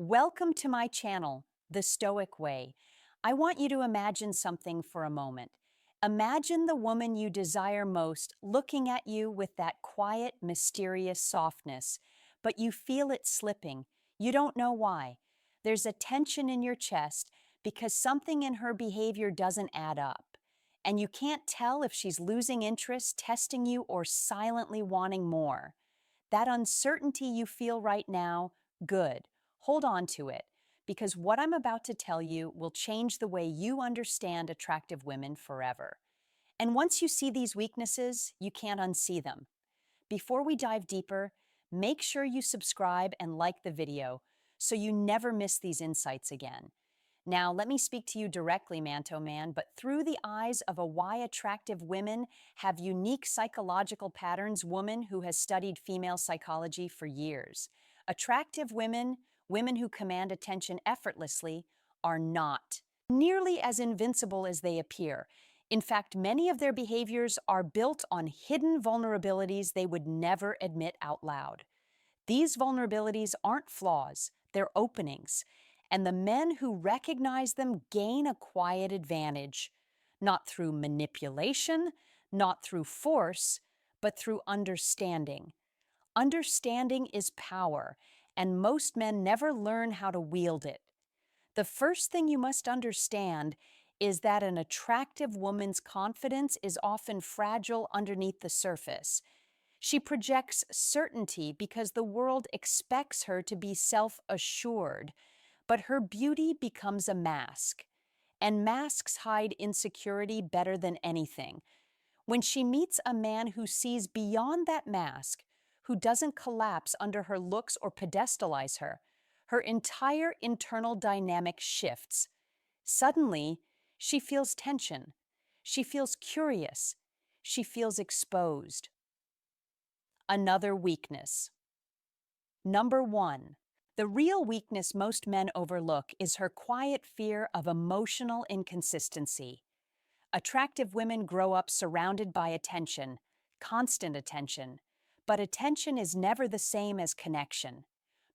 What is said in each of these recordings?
Welcome to my channel, The Stoic Way. I want you to imagine something for a moment. Imagine the woman you desire most looking at you with that quiet, mysterious softness, but you feel it slipping. You don't know why. There's a tension in your chest because something in her behavior doesn't add up. And you can't tell if she's losing interest, testing you, or silently wanting more. That uncertainty you feel right now, good. Hold on to it, because what I'm about to tell you will change the way you understand attractive women forever. And once you see these weaknesses, you can't unsee them. Before we dive deeper, make sure you subscribe and like the video so you never miss these insights again. Now, let me speak to you directly, Manto Man, but through the eyes of a why attractive women have unique psychological patterns woman who has studied female psychology for years. Attractive women, women who command attention effortlessly, are not nearly as invincible as they appear. In fact, many of their behaviors are built on hidden vulnerabilities they would never admit out loud. These vulnerabilities aren't flaws, they're openings, and the men who recognize them gain a quiet advantage, not through manipulation, not through force, but through understanding. Understanding is power, and most men never learn how to wield it. The first thing you must understand is that an attractive woman's confidence is often fragile underneath the surface. She projects certainty because the world expects her to be self-assured, but her beauty becomes a mask, and masks hide insecurity better than anything. When she meets a man who sees beyond that mask, who doesn't collapse under her looks or pedestalize her, her entire internal dynamic shifts. Suddenly, she feels tension. She feels curious. She feels exposed. Another weakness. Number one, the real weakness most men overlook is her quiet fear of emotional inconsistency. Attractive women grow up surrounded by attention, constant attention, but attention is never the same as connection.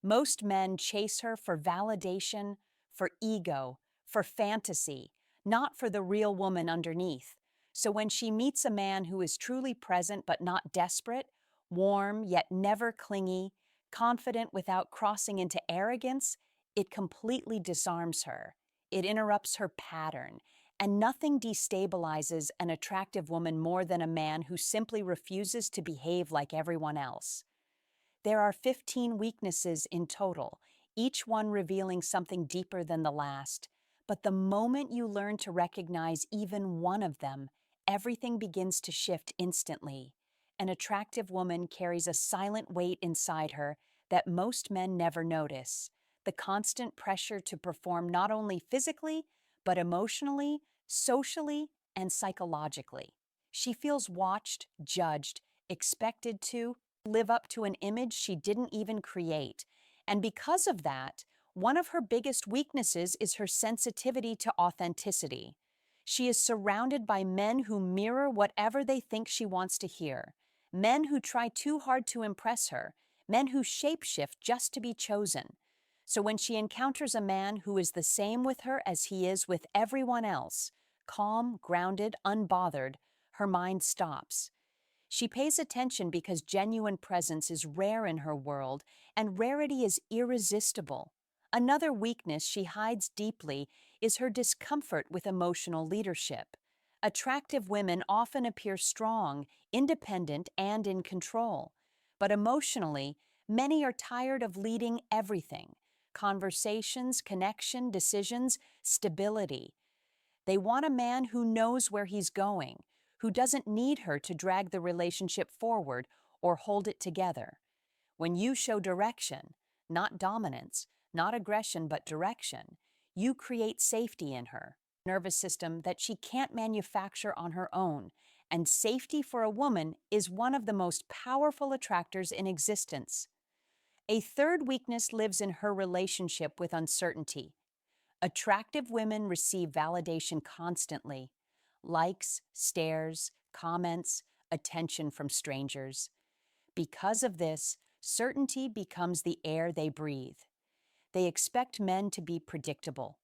Most men chase her for validation, for ego, for fantasy, not for the real woman underneath. So when she meets a man who is truly present but not desperate, warm yet never clingy, confident without crossing into arrogance, it completely disarms her. It interrupts her pattern, and nothing destabilizes an attractive woman more than a man who simply refuses to behave like everyone else. There are 15 weaknesses in total, each one revealing something deeper than the last. But the moment you learn to recognize even one of them, everything begins to shift instantly. An attractive woman carries a silent weight inside her that most men never notice. The constant pressure to perform not only physically, but emotionally, socially, and psychologically. She feels watched, judged, expected to live up to an image she didn't even create. And because of that, one of her biggest weaknesses is her sensitivity to authenticity. She is surrounded by men who mirror whatever they think she wants to hear, men who try too hard to impress her, men who shapeshift just to be chosen. So when she encounters a man who is the same with her as he is with everyone else, calm, grounded, unbothered, her mind stops. She pays attention because genuine presence is rare in her world, and rarity is irresistible. Another weakness she hides deeply is her discomfort with emotional leadership. Attractive women often appear strong, independent, and in control. But emotionally, many are tired of leading everything: conversations, connection, decisions, stability. They want a man who knows where he's going, who doesn't need her to drag the relationship forward or hold it together. When you show direction, not dominance, not aggression, but direction, you create safety in her nervous system that she can't manufacture on her own. And safety for a woman is one of the most powerful attractors in existence. A third weakness lives in her relationship with uncertainty. Attractive women receive validation constantly: likes, stares, comments, attention from strangers. Because of this, certainty becomes the air they breathe. They expect men to be predictable.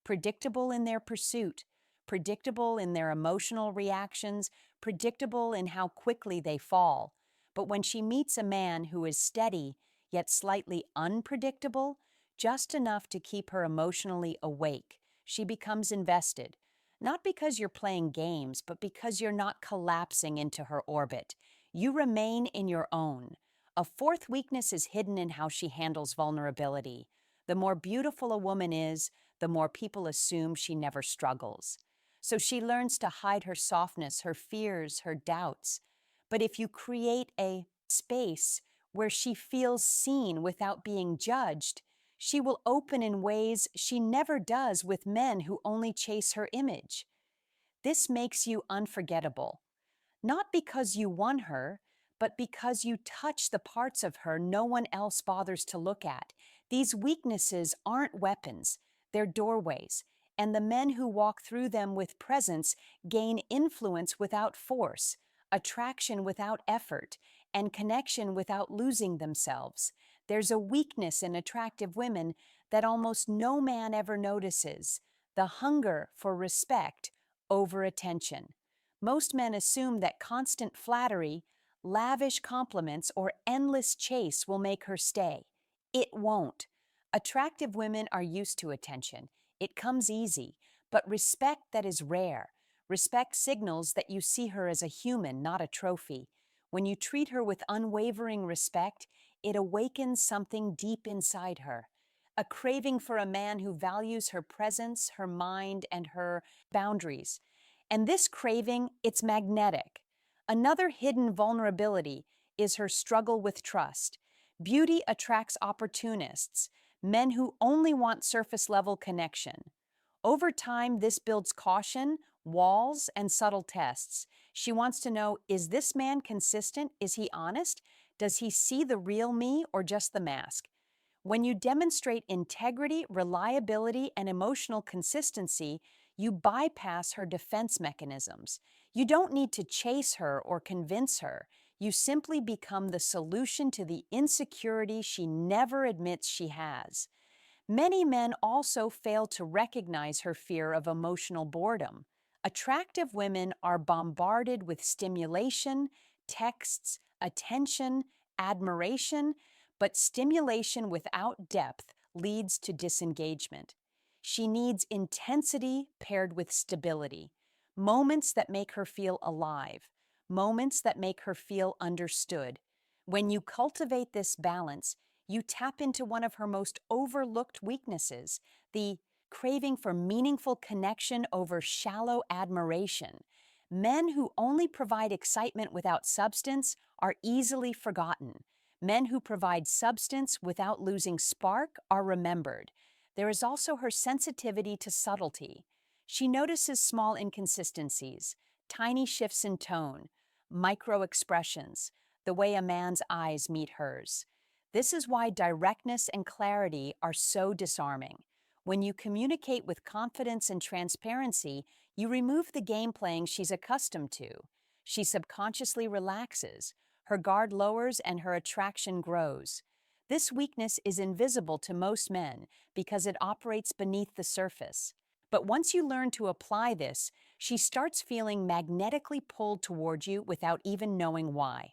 Predictable in their pursuit, predictable in their emotional reactions, predictable in how quickly they fall. But when she meets a man who is steady, yet slightly unpredictable, just enough to keep her emotionally awake, she becomes invested. Not because you're playing games, but because you're not collapsing into her orbit. You remain in your own. A fourth weakness is hidden in how she handles vulnerability. The more beautiful a woman is, the more people assume she never struggles. So she learns to hide her softness, her fears, her doubts. But if you create a space where she feels seen without being judged, she will open in ways she never does with men who only chase her image. This makes you unforgettable. Not because you won her, but because you touch the parts of her no one else bothers to look at. These weaknesses aren't weapons, they're doorways, and the men who walk through them with presence gain influence without force, attraction without effort, and connection without losing themselves. There's a weakness in attractive women that almost no man ever notices: the hunger for respect over attention. Most men assume that constant flattery, lavish compliments, or endless chase will make her stay. It won't. Attractive women are used to attention. It comes easy, but respect that is rare. Respect signals that you see her as a human, not a trophy. When you treat her with unwavering respect, it awakens something deep inside her. A craving for a man who values her presence, her mind, and her boundaries. And this craving, it's magnetic. Another hidden vulnerability is her struggle with trust. Beauty attracts opportunists, men who only want surface level connection. Over time, this builds caution, walls, and subtle tests. She wants to know, is this man consistent? Is he honest? Does he see the real me or just the mask? When you demonstrate integrity, reliability, and emotional consistency, you bypass her defense mechanisms. You don't need to chase her or convince her. You simply become the solution to the insecurity she never admits she has. Many men also fail to recognize her fear of emotional boredom. Attractive women are bombarded with stimulation, texts, attention, admiration, but stimulation without depth leads to disengagement. She needs intensity paired with stability, moments that make her feel alive, moments that make her feel understood. When you cultivate this balance, you tap into one of her most overlooked weaknesses, the craving for meaningful connection over shallow admiration. Men who only provide excitement without substance are easily forgotten. Men who provide substance without losing spark are remembered. There is also her sensitivity to subtlety. She notices small inconsistencies, tiny shifts in tone, micro expressions, the way a man's eyes meet hers. This is why directness and clarity are so disarming. When you communicate with confidence and transparency, you remove the game playing she's accustomed to. She subconsciously relaxes, her guard lowers, and her attraction grows. This weakness is invisible to most men because it operates beneath the surface. But once you learn to apply this, she starts feeling magnetically pulled toward you without even knowing why.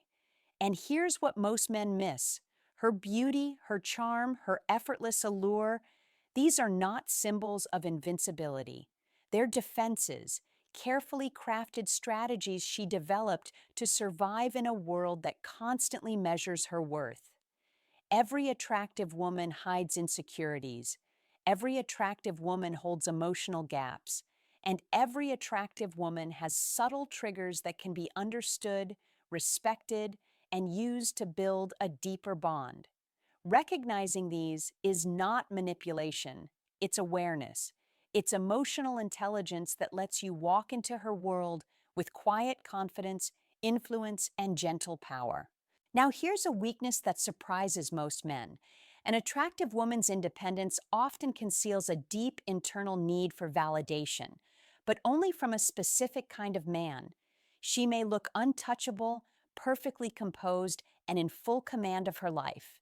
And here's what most men miss: her beauty, her charm, her effortless allure. These are not symbols of invincibility. They're defenses, carefully crafted strategies she developed to survive in a world that constantly measures her worth. Every attractive woman hides insecurities. Every attractive woman holds emotional gaps. And every attractive woman has subtle triggers that can be understood, respected, and used to build a deeper bond. Recognizing these is not manipulation, it's awareness. It's emotional intelligence that lets you walk into her world with quiet confidence, influence, and gentle power. Now, here's a weakness that surprises most men. An attractive woman's independence often conceals a deep internal need for validation, but only from a specific kind of man. She may look untouchable, perfectly composed, and in full command of her life.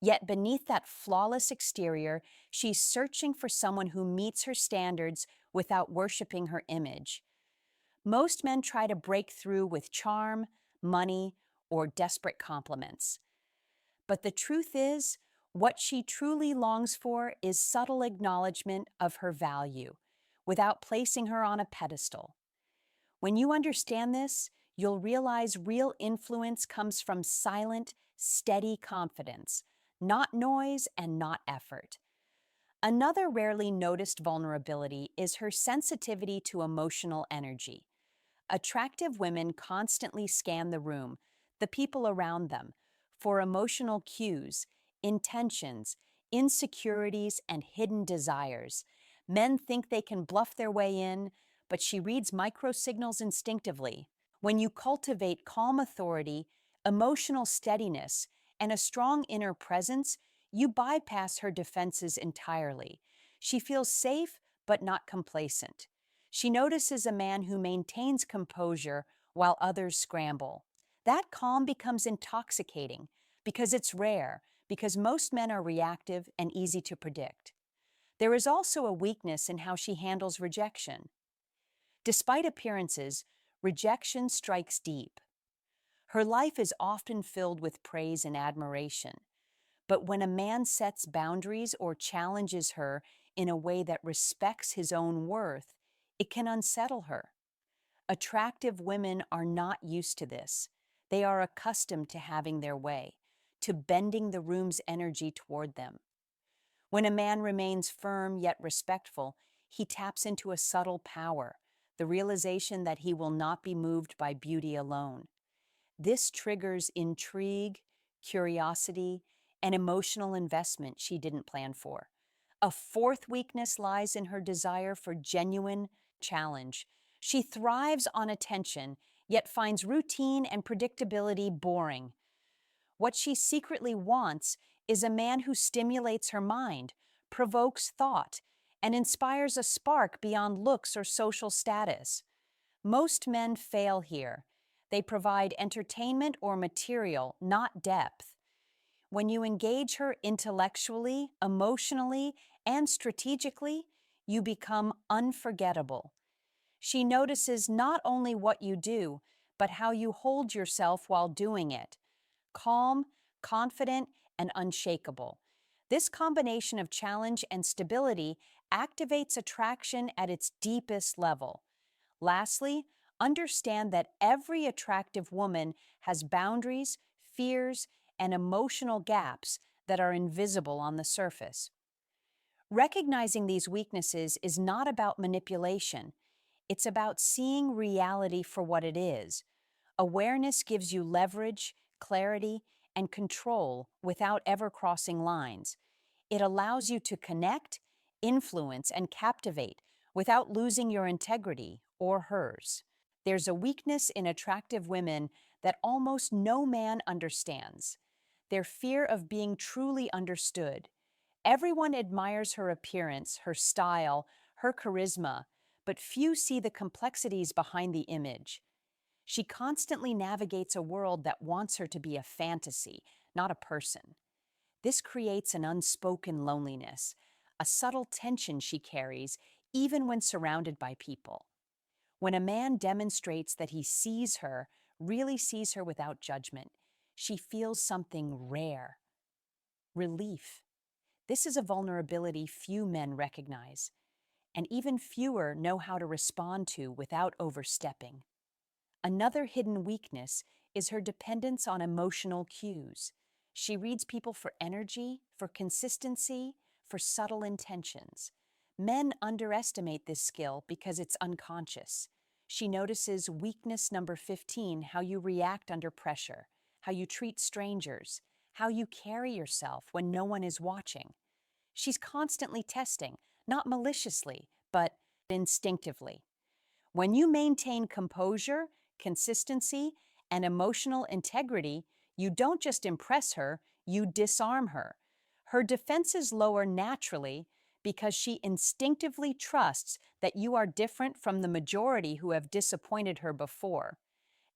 Yet beneath that flawless exterior, she's searching for someone who meets her standards without worshiping her image. Most men try to break through with charm, money, or desperate compliments. But the truth is, what she truly longs for is subtle acknowledgement of her value, without placing her on a pedestal. When you understand this, you'll realize real influence comes from silent, steady confidence, not noise and not effort. Another rarely noticed vulnerability is her sensitivity to emotional energy. Attractive women constantly scan the room, the people around them, for emotional cues, intentions, insecurities, and hidden desires. Men think they can bluff their way in, but she reads microsignals instinctively. When you cultivate calm authority, emotional steadiness, and a strong inner presence, you bypass her defenses entirely. She feels safe but not complacent. She notices a man who maintains composure while others scramble. That calm becomes intoxicating because it's rare, because most men are reactive and easy to predict. There is also a weakness in how she handles rejection. Despite appearances, rejection strikes deep. Her life is often filled with praise and admiration. But when a man sets boundaries or challenges her in a way that respects his own worth, it can unsettle her. Attractive women are not used to this. They are accustomed to having their way, to bending the room's energy toward them. When a man remains firm yet respectful, he taps into a subtle power, the realization that he will not be moved by beauty alone. This triggers intrigue, curiosity, and emotional investment she didn't plan for. A fourth weakness lies in her desire for genuine challenge. She thrives on attention, yet finds routine and predictability boring. What she secretly wants is a man who stimulates her mind, provokes thought, and inspires a spark beyond looks or social status. Most men fail here. They provide entertainment or material, not depth. When you engage her intellectually, emotionally, and strategically, you become unforgettable. She notices not only what you do, but how you hold yourself while doing it. Calm, confident, and unshakable. This combination of challenge and stability activates attraction at its deepest level. Lastly, understand that every attractive woman has boundaries, fears, and emotional gaps that are invisible on the surface. Recognizing these weaknesses is not about manipulation. It's about seeing reality for what it is. Awareness gives you leverage, clarity, and control without ever crossing lines. It allows you to connect, influence, and captivate without losing your integrity or hers. There's a weakness in attractive women that almost no man understands: their fear of being truly understood. Everyone admires her appearance, her style, her charisma, but few see the complexities behind the image. She constantly navigates a world that wants her to be a fantasy, not a person. This creates an unspoken loneliness, a subtle tension she carries even when surrounded by people. When a man demonstrates that he sees her, really sees her without judgment, she feels something rare: relief. This is a vulnerability few men recognize, and even fewer know how to respond to without overstepping. Another hidden weakness is her dependence on emotional cues. She reads people for energy, for consistency, for subtle intentions. Men underestimate this skill because it's unconscious. She notices weakness number 15, how you react under pressure, how you treat strangers, how you carry yourself when no one is watching. She's constantly testing, not maliciously, but instinctively. When you maintain composure, consistency, and emotional integrity, you don't just impress her, you disarm her. Her defenses lower naturally because she instinctively trusts that you are different from the majority who have disappointed her before.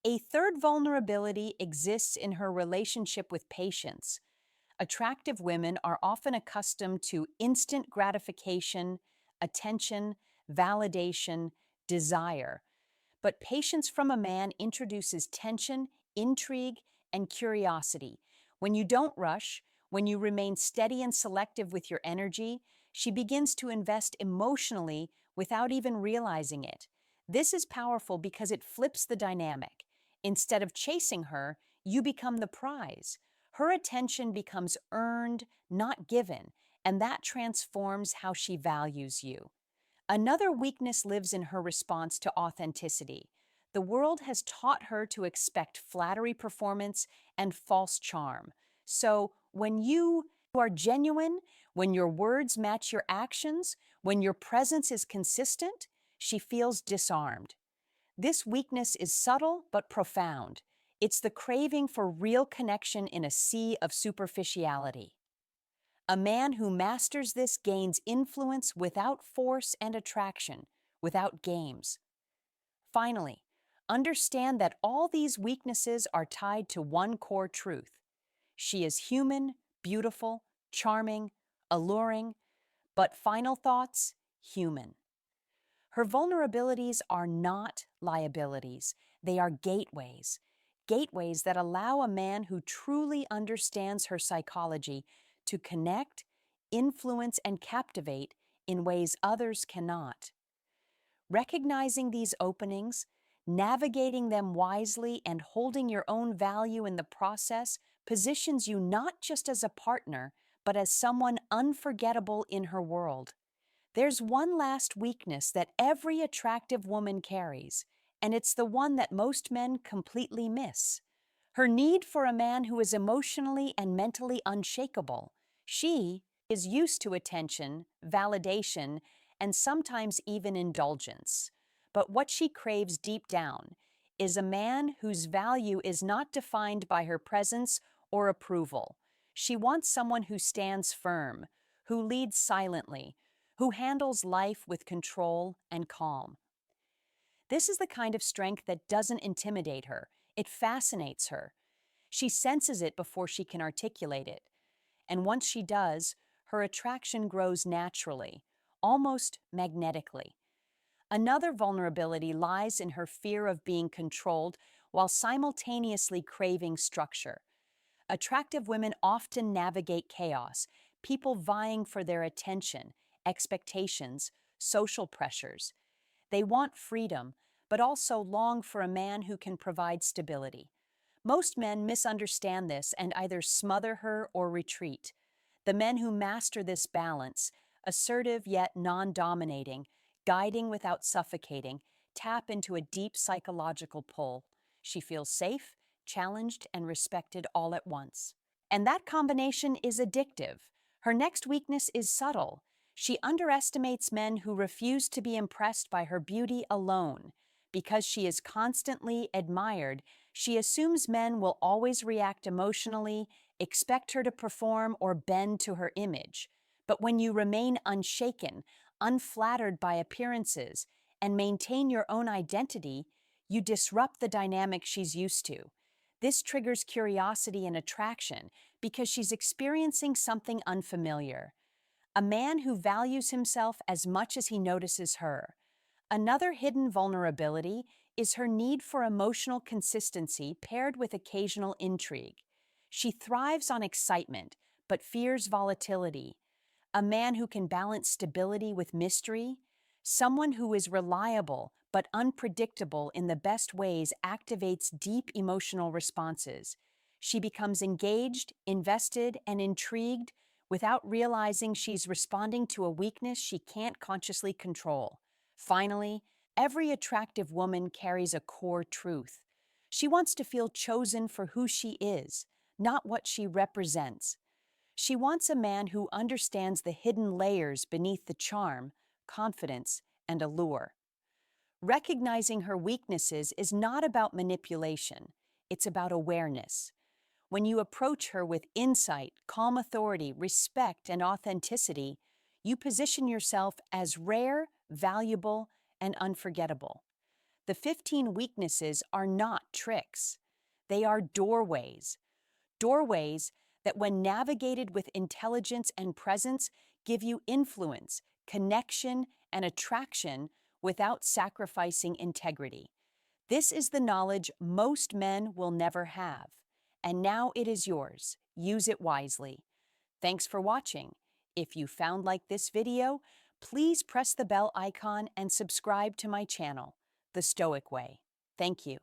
A third vulnerability exists in her relationship with patience. Attractive women are often accustomed to instant gratification, attention, validation, desire. But patience from a man introduces tension, intrigue, and curiosity. When you don't rush, when you remain steady and selective with your energy, she begins to invest emotionally without even realizing it. This is powerful because it flips the dynamic. Instead of chasing her, you become the prize. Her attention becomes earned, not given, and that transforms how she values you. Another weakness lives in her response to authenticity. The world has taught her to expect flattery performance and false charm. So, when you are genuine, when your words match your actions, when your presence is consistent, she feels disarmed. This weakness is subtle but profound. It's the craving for real connection in a sea of superficiality. A man who masters this gains influence without force and attraction, without games. Finally, understand that all these weaknesses are tied to one core truth. She is human, beautiful, charming, alluring, but final thoughts, human. Her vulnerabilities are not liabilities, they are gateways. Gateways that allow a man who truly understands her psychology to connect, influence, and captivate in ways others cannot. Recognizing these openings, navigating them wisely, and holding your own value in the process positions you not just as a partner, but as someone unforgettable in her world. There's one last weakness that every attractive woman carries, and it's the one that most men completely miss. Her need for a man who is emotionally and mentally unshakable. She is used to attention, validation, and sometimes even indulgence. But what she craves deep down is a man whose value is not defined by her presence or approval. She wants someone who stands firm, who leads silently, who handles life with control and calm. This is the kind of strength that doesn't intimidate her, it fascinates her. She senses it before she can articulate it. And once she does, her attraction grows naturally, almost magnetically. Another vulnerability lies in her fear of being controlled while simultaneously craving structure. Attractive women often navigate chaos, people vying for their attention, expectations, social pressures. They want freedom, but also long for a man who can provide stability. Most men misunderstand this and either smother her or retreat. The men who master this balance, assertive yet non-dominating, guiding without suffocating, tap into a deep psychological pull. She feels safe, challenged, and respected all at once. And that combination is addictive. Her next weakness is subtle. She underestimates men who refuse to be impressed by her beauty alone. Because she is constantly admired, she assumes men will always react emotionally, expect her to perform, or bend to her image. But when you remain unshaken, unflattered by appearances, and maintain your own identity, you disrupt the dynamic she's used to. This triggers curiosity and attraction because she's experiencing something unfamiliar. A man who values himself as much as he notices her. Another hidden vulnerability is her need for emotional consistency paired with occasional intrigue. She thrives on excitement, but fears volatility. A man who can balance stability with mystery. Someone who is reliable but unpredictable in the best ways activates deep emotional responses. She becomes engaged, invested, and intrigued without realizing she's responding to a weakness she can't consciously control. Finally, every attractive woman carries a core truth. She wants to feel chosen for who she is, not what she represents. She wants a man who understands the hidden layers beneath the charm, confidence, and allure. Recognizing her weaknesses is not about manipulation, it's about awareness. When you approach her with insight, calm authority, respect, and authenticity, you position yourself as rare, valuable, and unforgettable. The 15 weaknesses are not tricks. They are doorways. Doorways that when navigated with intelligence and presence, give you influence, connection, and attraction without sacrificing integrity. This is the knowledge most men will never have, and now it is yours. Use it wisely. Thanks for watching. If you found like this video, please press the bell icon and subscribe to my channel, The Stoic Way. Thank you.